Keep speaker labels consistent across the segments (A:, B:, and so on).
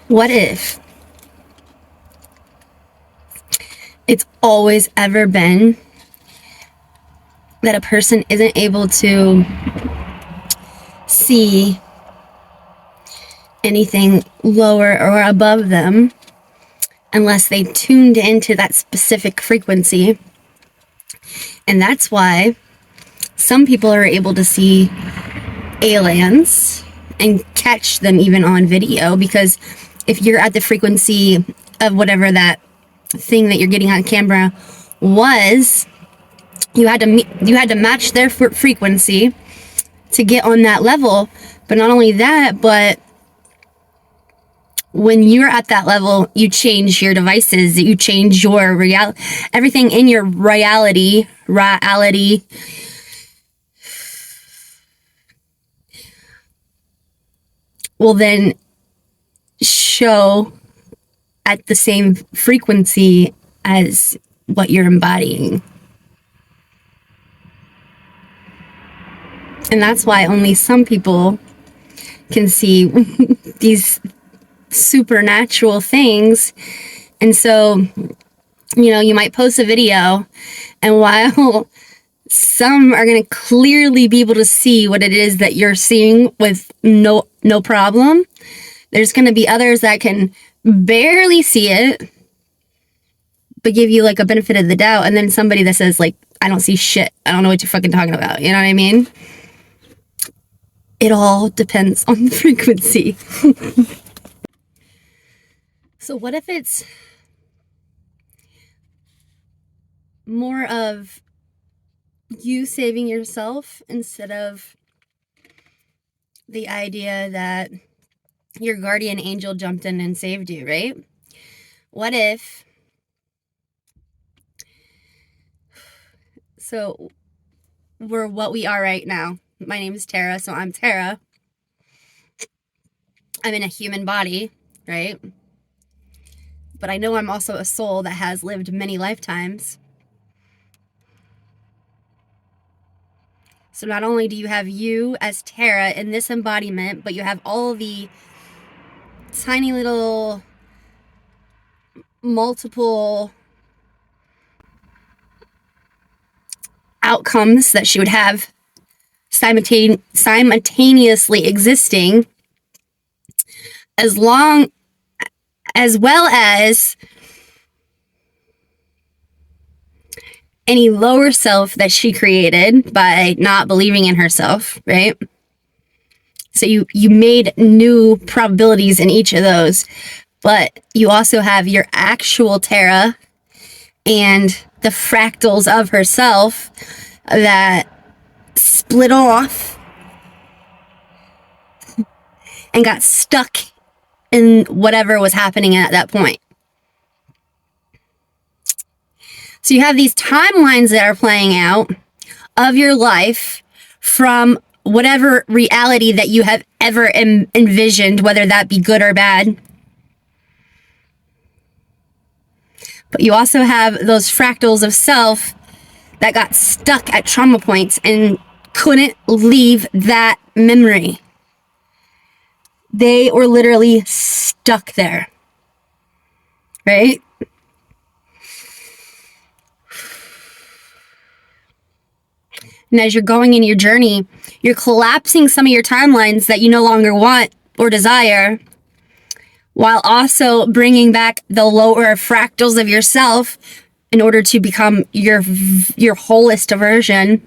A: What if it's always ever been that a person isn't able to see anything lower or above them unless they tuned into that specific frequency? And that's why some people are able to see aliens and catch them even on video, because if you're at the frequency of whatever that thing that you're getting on camera was, you had to match their frequency to get on that level. But not only that, but when you're at that level, you change your devices, you change your reality, everything in your reality will then show at the same frequency as what you're embodying. And that's why only some people can see these supernatural things. And so, you might post a video, and while some are going to clearly be able to see what it is that you're seeing with no problem, there's going to be others that can barely see it, but give you like a benefit of the doubt. And then somebody that says like, I don't see shit. I don't know what you're fucking talking about. You know what I mean? It all depends on the frequency. So what if it's more of you saving yourself instead of the idea that your guardian angel jumped in and saved you, right? What if... So we're what we are right now. My name is Tara, so I'm Tara. I'm in a human body, right? But I know I'm also a soul that has lived many lifetimes. So not only do you have you as Tara in this embodiment, but you have all the tiny little multiple outcomes that she would have simultaneously existing, as well as any lower self that she created by not believing in herself, right? So you made new probabilities in each of those, but you also have your actual Tara and the fractals of herself that split off and got stuck in whatever was happening at that point. So you have these timelines that are playing out of your life from whatever reality that you have ever envisioned, whether that be good or bad. But you also have those fractals of self that got stuck at trauma points and couldn't leave that memory. They were literally stuck there, right? And as you're going in your journey, you're collapsing some of your timelines that you no longer want or desire, while also bringing back the lower fractals of yourself in order to become your wholest version.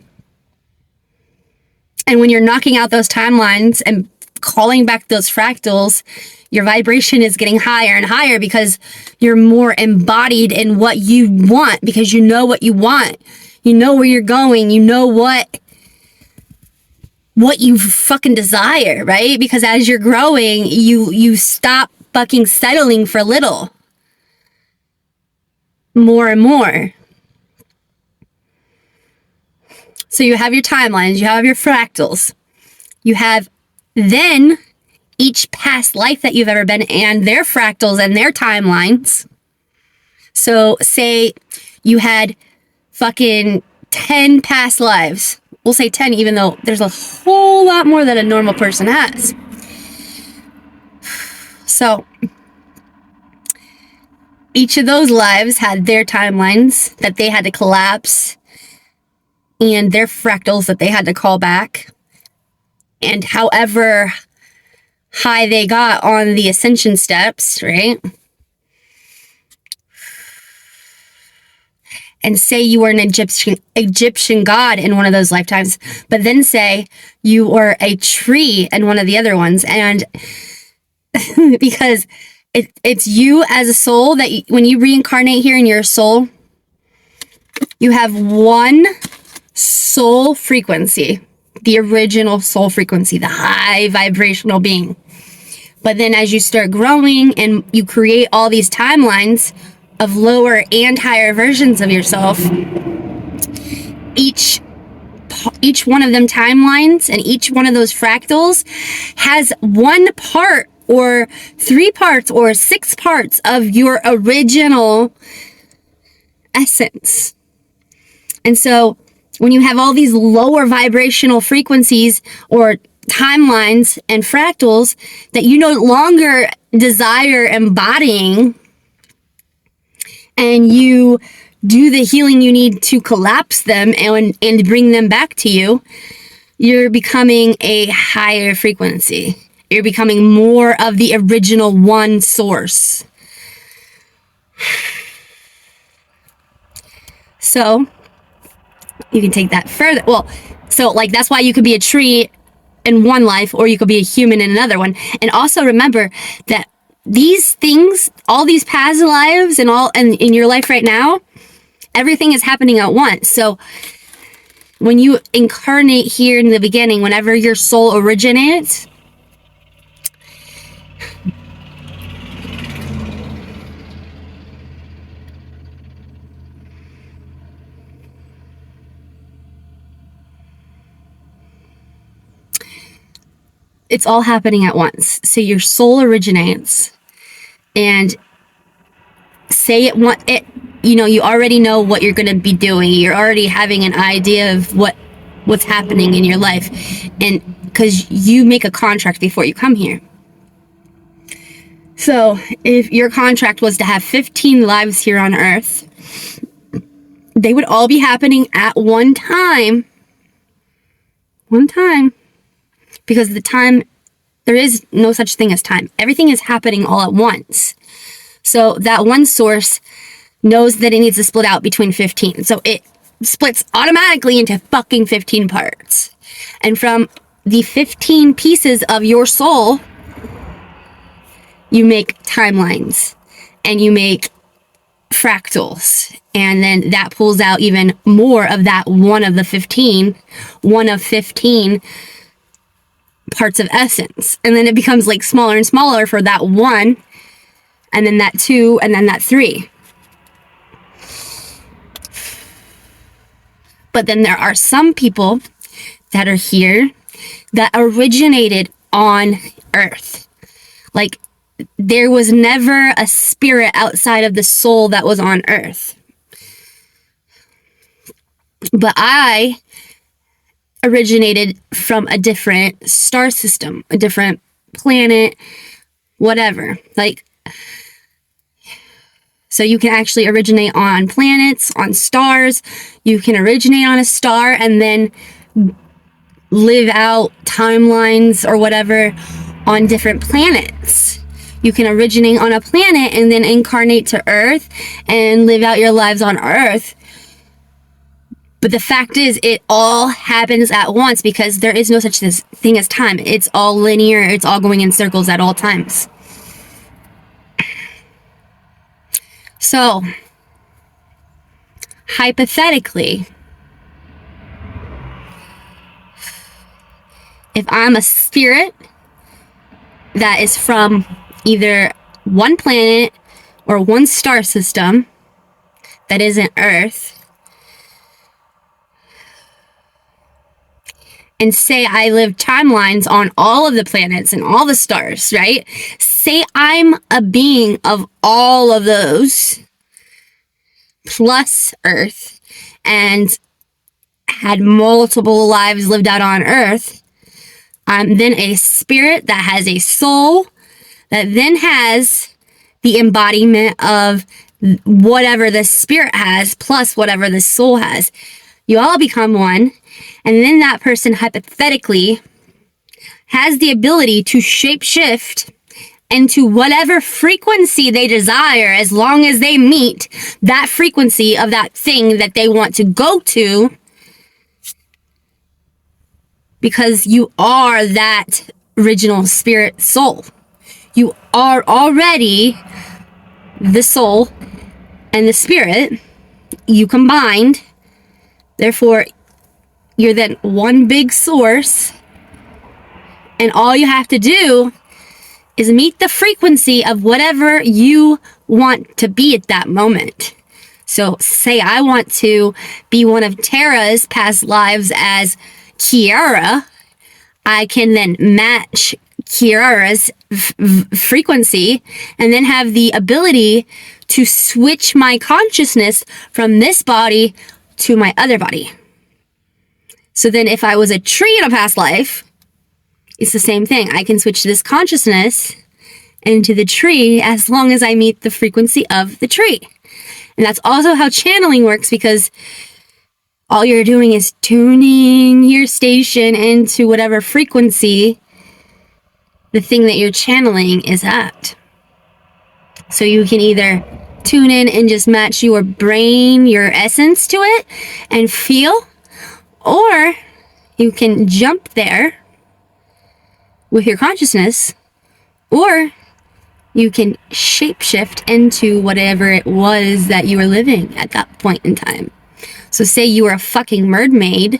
A: And when you're knocking out those timelines and calling back those fractals, your vibration is getting higher and higher because you're more embodied in what you want, because you know what you want. You know where you're going. You know what you fucking desire, right? Because as you're growing, you stop fucking settling for little. More and more. So you have your timelines, you have your fractals, you have then each past life that you've ever been and their fractals and their timelines. So say you had fucking 10 past lives. We'll say 10, even though there's a whole lot more that a normal person has. So each of those lives had their timelines that they had to collapse and their fractals that they had to call back. And however high they got on the ascension steps, right? And say you were an Egyptian god in one of those lifetimes, but then say you were a tree in one of the other ones. And because it's you as a soul that when you reincarnate here in your soul, you have one soul frequency, the original soul frequency, the high vibrational being. But then as you start growing and you create all these timelines of lower and higher versions of yourself, each one of them timelines and each one of those fractals has one part or 3 parts or 6 parts of your original essence. And so when you have all these lower vibrational frequencies or timelines and fractals that you no longer desire embodying, and you do the healing you need to collapse them and bring them back to you, you're becoming a higher frequency. You're becoming more of the original one source. So you can take that further. Well, so like that's why you could be a tree in one life or you could be a human in another one. And also remember that these things, all these past lives and in your life right now, everything is happening at once. So when you incarnate here in the beginning, whenever your soul originates, it's all happening at once. So your soul originates and say it, you already know what you're going to be doing. You're already having an idea of what's happening in your life. And because you make a contract before you come here. So if your contract was to have 15 lives here on Earth, they would all be happening at one time. Because there is no such thing as time. Everything is happening all at once. So that one source knows that it needs to split out between 15. So it splits automatically into fucking 15 parts. And from the 15 pieces of your soul, you make timelines and you make fractals. And then that pulls out even more of that one of 15 parts of essence. And then it becomes like smaller and smaller for that 1, and then that 2, and then that 3. But then there are some people that are here that originated on Earth. Like there was never a spirit outside of the soul that was on Earth. But I originated from a different star system, a different planet, whatever. Like, so you can actually originate on planets, on stars. You can originate on a star and then live out timelines or whatever on different planets. You can originate on a planet and then incarnate to Earth and live out your lives on Earth. But the fact is, it all happens at once because there is no such thing as time. It's all linear. It's all going in circles at all times. So, hypothetically, if I'm a spirit that is from either one planet or one star system that isn't Earth, and say I live timelines on all of the planets and all the stars, right? Say I'm a being of all of those plus Earth and had multiple lives lived out on Earth. I'm then a spirit that has a soul that then has the embodiment of whatever the spirit has plus whatever the soul has. You all become one, and then that person hypothetically has the ability to shapeshift into whatever frequency they desire, as long as they meet that frequency of that thing that they want to go to, because you are that original spirit soul. You are already the soul and the spirit. You combined. Therefore, you're then one big source. And all you have to do is meet the frequency of whatever you want to be at that moment. So say I want to be one of Tara's past lives as Kiara. I can then match Kiara's frequency and then have the ability to switch my consciousness from this body to my other body. So then if I was a tree in a past life, it's the same thing. I can switch this consciousness into the tree as long as I meet the frequency of the tree. And that's also how channeling works, because all you're doing is tuning your station into whatever frequency the thing that you're channeling is at. So you can either tune in and just match your brain, your essence to it and feel, or you can jump there with your consciousness, or you can shapeshift into whatever it was that you were living at that point in time. So say you were a fucking mermaid,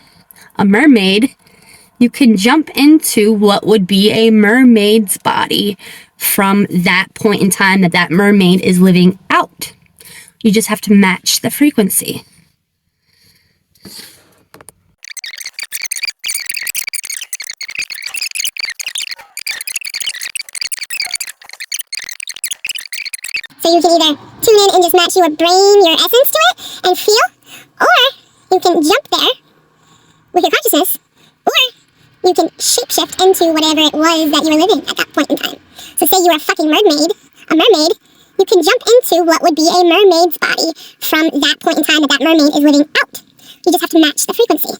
A: you can jump into what would be a mermaid's body from that point in time that that mermaid is living out. You just have to match the frequency.
B: So you can either tune in and just match your brain, your essence to it and feel, or you can jump there with your consciousness, or you can shapeshift into whatever it was that you were living at that point in time. So say you're a fucking mermaid, you can jump into what would be a mermaid's body from that point in time that that mermaid is living out. You just have to match the frequency.